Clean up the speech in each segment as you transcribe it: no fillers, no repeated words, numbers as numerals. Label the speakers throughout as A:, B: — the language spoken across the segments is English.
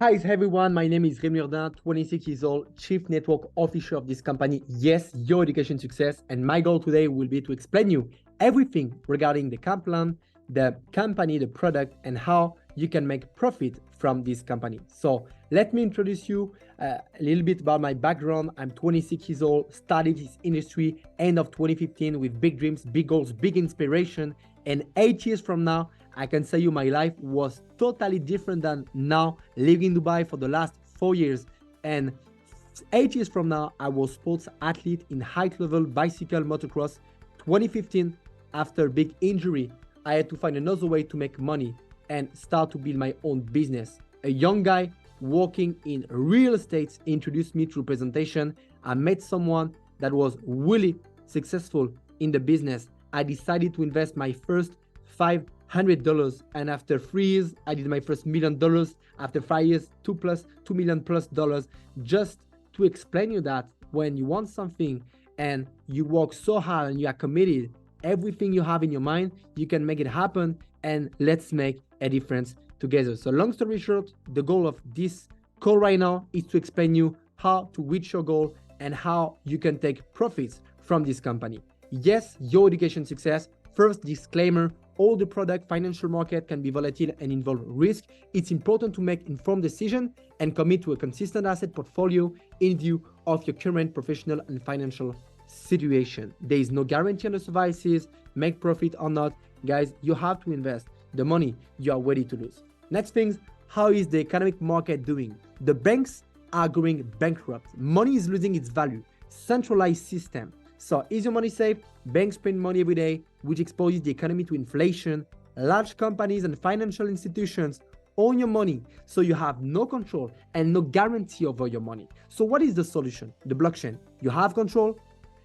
A: Hi everyone, my name is Rémi Urdin, 26 years old, Chief Network Officer of this company, Yes, Your Education Success. And my goal today will be to explain you everything regarding the camp plan, the company, the product, and how you can make profit from this company. So let me introduce you a little bit about my background. I'm 26 years old, started this industry end of 2015 with big dreams, big goals, big inspiration. And 8 years from now, I can tell you my life was totally different than now, living in Dubai for the last 4 years. And 8 years from now, I was sports athlete in high level bicycle motocross. 2015, after big injury, I had to find another way to make money and start to build my own business. A young guy working in real estate introduced me to presentation. I met someone that was really successful in the business. I decided to invest my first $500, and after 3 years I did my first $1 million. After 5 years, $2 million plus dollars. Just to explain you that when you want something and you work so hard and you are committed, everything you have in your mind, you can make it happen, and let's make a difference together. So long story short, the goal of this call right now is to explain you how to reach your goal and how you can take profits from this company. Yes, Your Education Success. First disclaimer, all the product financial market can be volatile and involve risk. It's important to make informed decision and commit to a consistent asset portfolio in view of your current professional and financial situation. There is no guarantee on the services, make profit or not. Guys, you have to invest the money you are ready to lose. Next things, how is the economic market doing? The banks are going bankrupt. Money is losing its value. Centralized system. So is your money safe? Banks print money every day, which exposes the economy to inflation. Large companies and financial institutions own your money, so you have no control and no guarantee over your money. So what is the solution? The blockchain. You have control.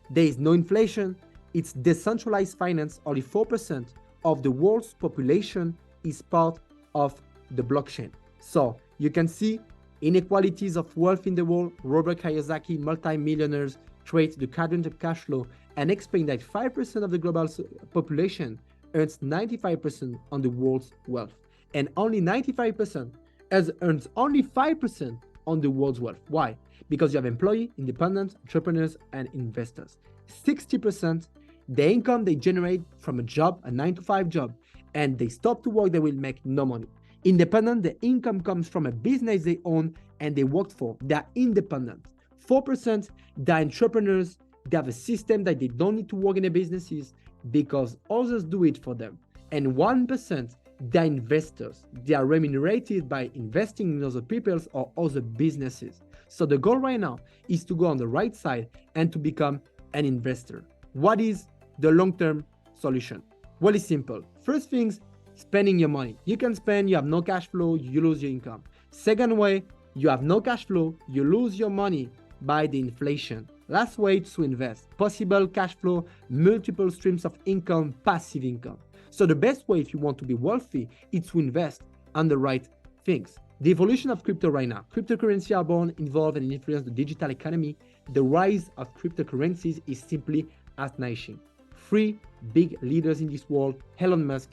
A: There is no inflation. It's decentralized finance. Only 4% of the world's population is part of the blockchain. So you can see inequalities of wealth in the world. Robert Kiyosaki, multi-millionaires, trade the quadrant of cash flow and explain that 5% of the global population earns 95% on the world's wealth, and only 95% earns only 5% on the world's wealth. Why? Because you have employee, independent, entrepreneurs, and investors. 60%, the income they generate from a job, a 9-to-5 job, and they stop to work, they will make no money. Independent, the income comes from a business they own and they worked for. They are independent. 4%, they're entrepreneurs. They have a system that they don't need to work in their businesses because others do it for them. And 1%, they're investors. They are remunerated by investing in other people's or other businesses. So the goal right now is to go on the right side and to become an investor. What is the long-term solution? Well, it's simple. First things, spending your money. You can spend, you have no cash flow, you lose your income. Second way, you have no cash flow, you lose your money by the inflation. Last way to invest. Possible cash flow, multiple streams of income, passive income. So the best way if you want to be wealthy is to invest on the right things. The evolution of crypto right now. Cryptocurrency are born, involve, and influence the digital economy. The rise of cryptocurrencies is simply astonishing. 3 big leaders in this world, Elon Musk,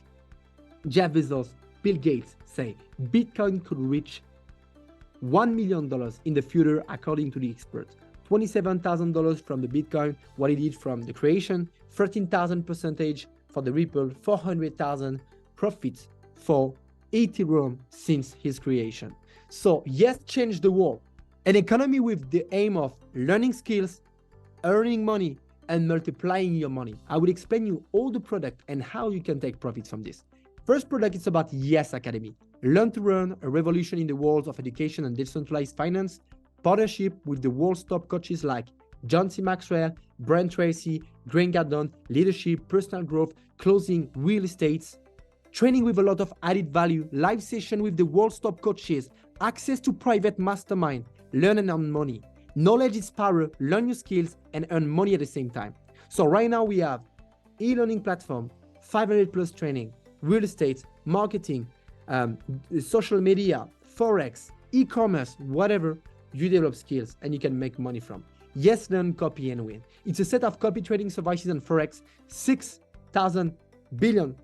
A: Jeff Bezos, Bill Gates, say Bitcoin could reach $1 million in the future, according to the experts. $27,000 from the Bitcoin, what it did from the creation, 13,000 percentage for the Ripple, 400,000 profits for Ethereum since his creation. So yes, change the world. An economy with the aim of learning skills, earning money, and multiplying your money. I will explain you all the product and how you can take profits from this. First product is about Yes Academy. Learn to run a revolution in the world of education and decentralized finance. Partnership with the world's top coaches like John C. Maxwell, Brian Tracy, Grant Cardone, leadership, personal growth, closing, real estates. Training with a lot of added value, live session with the world's top coaches, access to private mastermind, learn and earn money. Knowledge is power, learn new skills and earn money at the same time. So right now we have e-learning platform, 500 plus training, real estate, marketing, social media, Forex, e-commerce, whatever, you develop skills and you can make money from. Yes, learn, copy and win. It's a set of copy trading services and Forex, $6,000 billion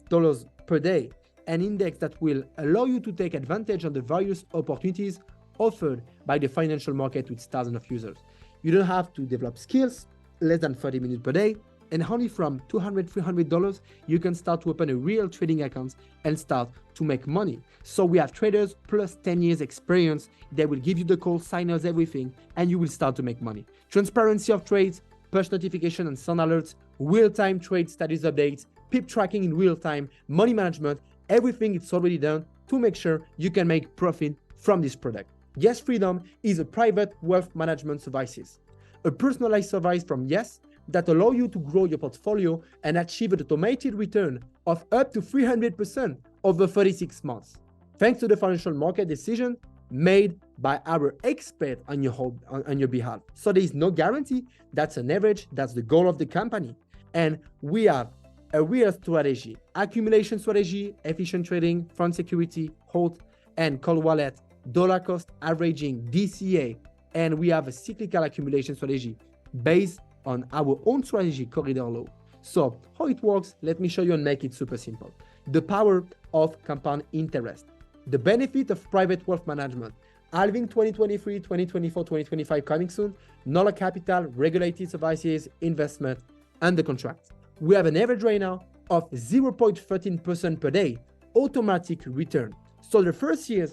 A: per day, an index that will allow you to take advantage of the various opportunities offered by the financial market with thousands of users. You don't have to develop skills, less than 30 minutes per day, and only from $200, $300, you can start to open a real trading account and start to make money. So we have traders plus 10 years experience. They will give you the call, signals, everything, and you will start to make money. Transparency of trades, push notification and sound alerts, real-time trade status updates, pip tracking in real time, money management, everything is already done to make sure you can make profit from this product. Yes Freedom is a private wealth management services, a personalized service from Yes that allow you to grow your portfolio and achieve an automated return of up to 300% over 36 months. Thanks to the financial market decision made by our expert on your behalf. So there is no guarantee, that's an average, that's the goal of the company. And we have a real strategy, accumulation strategy, efficient trading, fund security, hold and cold wallet, dollar cost averaging, DCA, and we have a cyclical accumulation strategy based on our own strategy, corridor law. So how it works, let me show you and make it super simple. The power of compound interest. The benefit of private wealth management. Halving 2023, 2024, 2025 coming soon. Dollar capital, regulated services, investment, and the contract. We have an average right now of 0.13% per day, automatic return. So the first year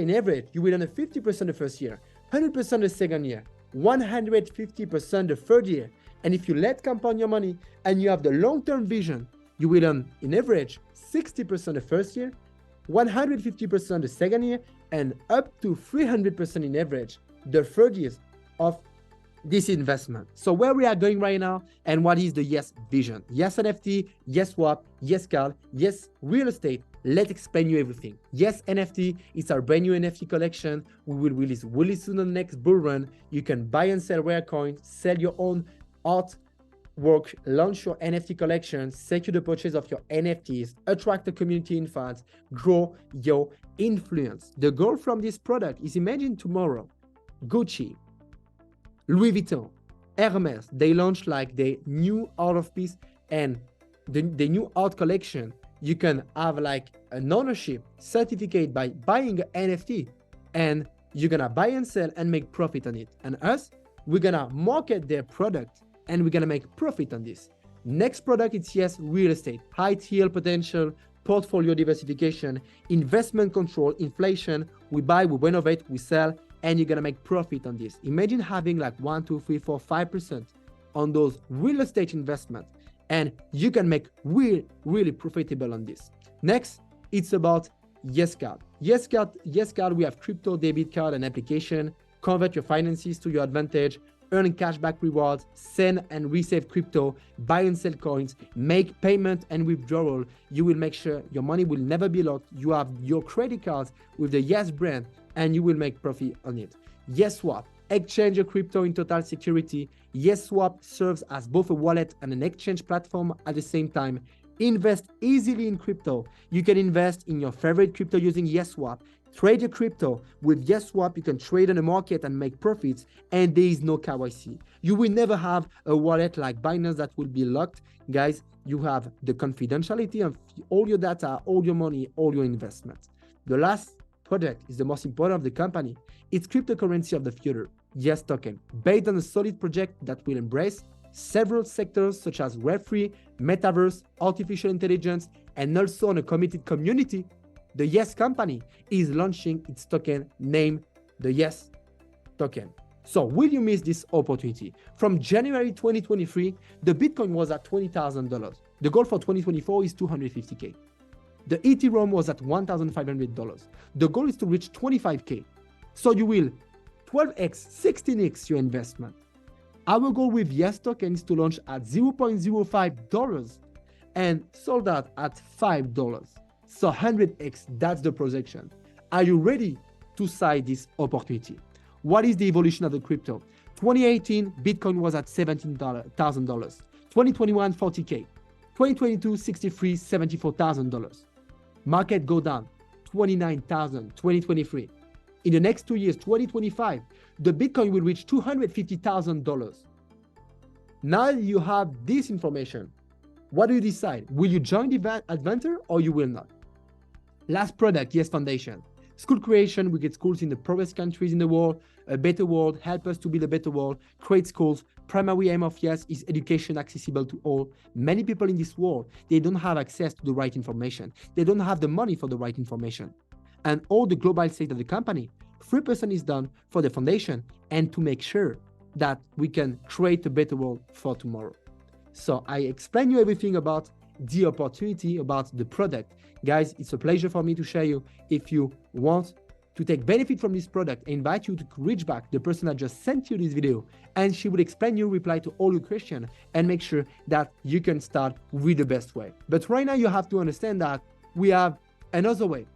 A: in average, you will earn 50% the first year, 100% the second year, 150% the third year. And if you let compound your money and you have the long-term vision, you will earn in average 60% the first year, 150% the second year, and up to 300% in average the third year of this investment. So where we are going right now and what is the Yes vision? Yes NFT, Yes swap, Yes card, Yes real estate. Let's explain you everything. Yes NFT is our brand new NFT collection. We will release really soon on the next bull run. You can buy and sell rare coins, sell your own artwork, launch your NFT collection, secure the purchase of your NFTs, attract the community in fans, grow your influence. The goal from this product is, imagine tomorrow, Gucci, Louis Vuitton, Hermes, they launch like the new art of piece and the new art collection. You can have like an ownership certificate by buying an NFT, and you're gonna buy and sell and make profit on it. And us, we're gonna market their product and we're gonna make profit on this. Next product is Yes real estate, high TL potential, portfolio diversification, investment control, inflation. We buy, we renovate, we sell, and you're gonna make profit on this. Imagine having like 1, 2, 3, 4, 5% on those real estate investments, and you can make really profitable on this. Next, it's about Yes card. Yes card, we have crypto debit card and application. Convert your finances to your advantage, earn cashback rewards, send and receive crypto, buy and sell coins, make payment and withdrawal. You will make sure your money will never be locked. You have your credit cards with the Yes brand and you will make profit on it. Yes swap, exchange your crypto in total security. Yes swap serves as both a wallet and an exchange platform at the same time. Invest easily in crypto. You can invest in your favorite crypto using Yes swap. Trade your crypto. With Yes swap, you can trade on the market and make profits, and there is no KYC. You will never have a wallet like Binance that will be locked. Guys, you have the confidentiality of all your data, all your money, all your investments. The last project is the most important of the company. It's cryptocurrency of the future, Yes token, based on a solid project that will embrace several sectors such as Web3, Metaverse, artificial intelligence, and also on a committed community. The Yes company is launching its token named the Yes token. So will you miss this opportunity? From January 2023, the Bitcoin was at $20,000. The goal for 2024 is $250K. The Ethereum was at $1,500. The goal is to reach 25K. So you will 12x, 16x your investment. Our goal with Yes token is to launch at $0.05 and sold out at $5. So 100x, that's the projection. Are you ready to seize this opportunity? What is the evolution of the crypto? 2018, Bitcoin was at $17,000. 2021, 40K. 2022, 63, $74,000. Market go down, 29,000, 2023. In the next 2 years, 2025, the Bitcoin will reach $250,000. Now you have this information. What do you decide? Will you join the adventure or you will not? Last product, Yes Foundation. School creation, we get schools in the poorest countries in the world, a better world, help us to build a better world, create schools. Primary aim of YES is education accessible to all. Many people in this world, they don't have access to the right information. They don't have the money for the right information. And all the global state of the company, 3% is done for the foundation and to make sure that we can create a better world for tomorrow. So I explain you everything about the opportunity, about the product. Guys, it's a pleasure for me to share you. If you want to take benefit from this product, I invite you to reach back the person that just sent you this video, and she will explain you, reply to all your questions, and make sure that you can start with the best way. But right now you have to understand that we have another way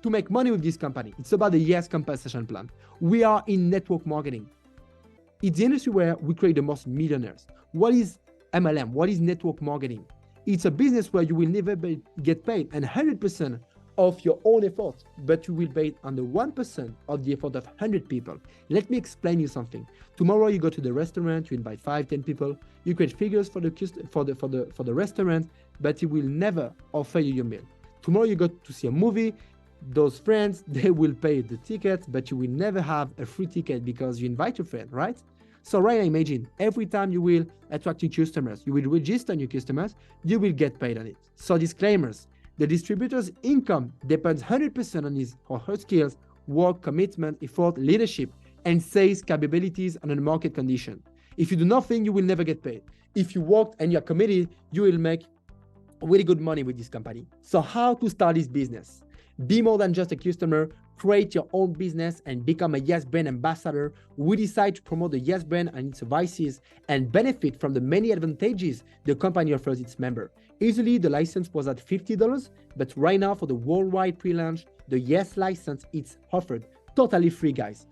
A: to make money with this company. It's about the YES compensation plan. We are in network marketing. It's the industry where we create the most millionaires. What is MLM? What is network marketing? It's a business where you will never get paid 100% of your own effort, but you will pay under 1% of the effort of 100 people. Let me explain you something. Tomorrow you go to the restaurant, you invite 5-10 people, you create figures for the restaurant, but it will never offer you your meal. Tomorrow you go to see a movie, those friends, they will pay the ticket, but you will never have a free ticket because you invite your friend, right? So right now, imagine every time you will attract new customers, you will register new customers, you will get paid on it. So disclaimers, the distributor's income depends 100% on his or her skills, work, commitment, effort, leadership, and sales capabilities and on market condition. If you do nothing, you will never get paid. If you work and you're committed, you will make really good money with this company. So how to start this business? Be more than just a customer, create your own business and become a YES brand ambassador. We decide to promote the YES brand and its devices and benefit from the many advantages the company offers its member. Usually the license was at $50, but right now for the worldwide pre-launch, the YES license is offered totally free, guys.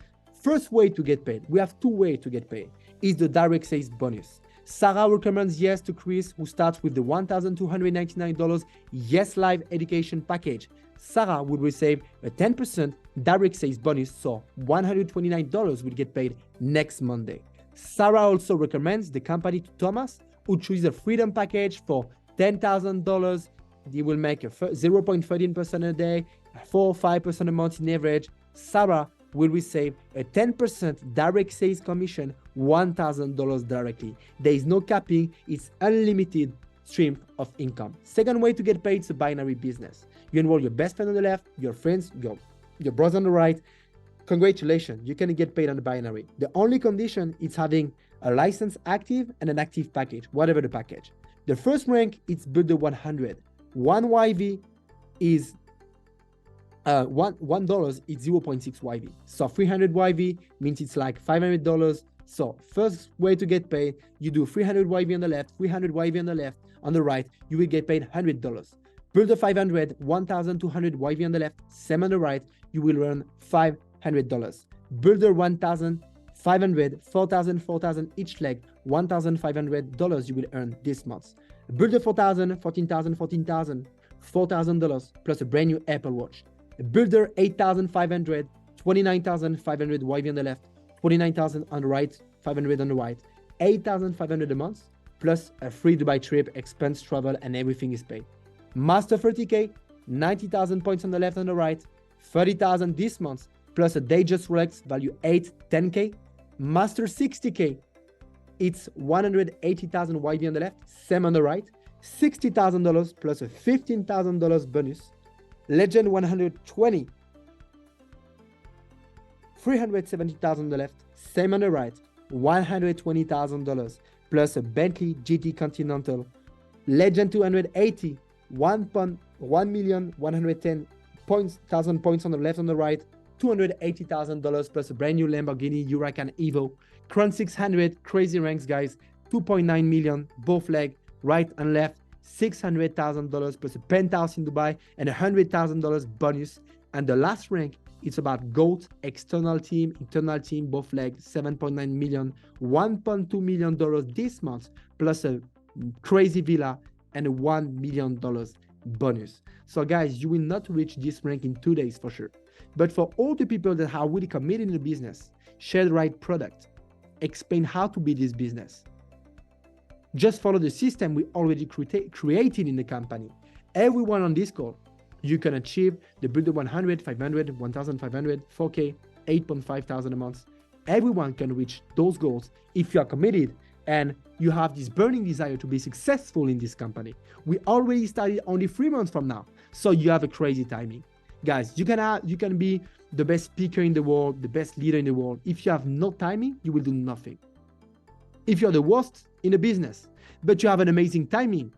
A: First way to get paid, we have two ways to get paid, is the direct sales bonus. Sarah recommends YES to Chris, who starts with the $1,299 YES Live Education Package. Sarah will receive a 10% direct sales bonus, so $129 will get paid next Monday. Sarah also recommends the company to Thomas, who chooses a Freedom Package for $10,000. He will make a 0.13% a day, 4 or 5% a month in average. Sarah will receive a 10% direct sales commission, $1,000 directly. There is no capping, it's unlimited stream of income. Second way to get paid is a binary business. You enroll your best friend on the left, your friends, your brother on the right. Congratulations, you can get paid on the binary. The only condition is having a license active and an active package, whatever the package. The first rank is Builder 100. One YV is $1 is 0.6 YV. So 300 YV means it's like $500. So first way to get paid, you do 300 YV on the left, 300 YV on the left, on the right, you will get paid $100. Builder 500, 1,200 YV on the left, same on the right, you will earn $500. Builder 1,500, 4,000, 4,000 each leg, $1,500 you will earn this month. Builder 4,000, 14,000, 14,000, $4,000 plus a brand new Apple Watch. Builder 8,500, 29,500 YV on the left, 29,000 on the right, 500 on the right, 8,500 a month, plus a free Dubai trip, expense, travel, and everything is paid. Master 30K, 90,000 points on the left and the right, 30,000 this month, plus a Datejust Rolex value 10K. Master 60K, it's 180,000 YV on the left, same on the right, $60,000 plus a $15,000 bonus. Legend 120, 370,000 on the left, same on the right, $120,000 plus a Bentley GT Continental. Legend 280, 1,110,000 points on the left and the right, $280,000 plus a brand new Lamborghini Huracan Evo. Crown 600, crazy ranks, guys, 2.9 million, both leg, right and left, $600,000 plus a penthouse in Dubai and $100,000 bonus. And the last rank, it's about GOAT, external team, internal team, both legs, 7.9 million, $1.2 million this month, plus a crazy villa and a $1 million bonus. So guys, you will not reach this rank in 2 days for sure. But for all the people that are really committed in the business, share the right product, explain how to build this business. Just follow the system we already created in the company. Everyone on this call you can achieve the Builder 100, 500, 1,500, 4K, 8.5 thousand a month. Everyone can reach those goals if you are committed and you have this burning desire to be successful in this company. We already started only 3 months from now, so you have a crazy timing. Guys, you can be the best speaker in the world, the best leader in the world. If you have no timing, you will do nothing. If you're the worst in a business, but you have an amazing timing,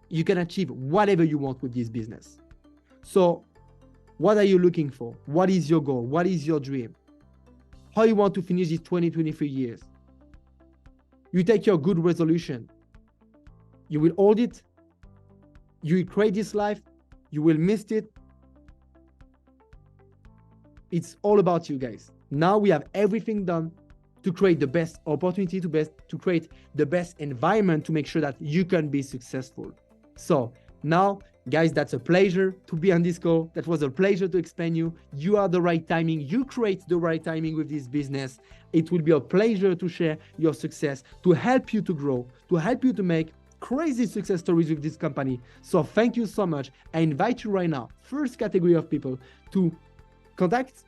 A: you can achieve whatever you want with this business. So what are you looking for? What is your goal? What is your dream? How you want to finish these 20-23 years? You take your good resolution. You will hold it. You will create this life. You will miss it. It's all about you guys. Now we have everything done to create the best opportunity, to create the best environment to make sure that you can be successful. So now, guys, that's a pleasure to be on this call. That was a pleasure to explain you. You are the right timing. You create the right timing with this business. It will be a pleasure to share your success, to help you to grow, to help you to make crazy success stories with this company. So thank you so much. I invite you right now, first category of people, to contact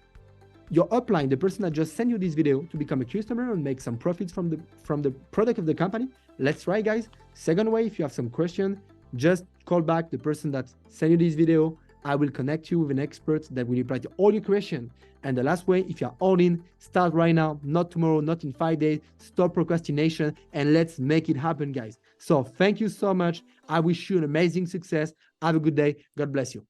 A: your upline, the person that just sent you this video, to become a customer and make some profits from the product of the company. Let's try, guys. Second way, if you have some question, just call back the person that sent you this video. I will connect you with an expert that will reply to all your questions. And the last way, if you're all in, start right now, not tomorrow, not in 5 days. Stop procrastination and let's make it happen, guys. So thank you so much. I wish you an amazing success. Have a good day. God bless you.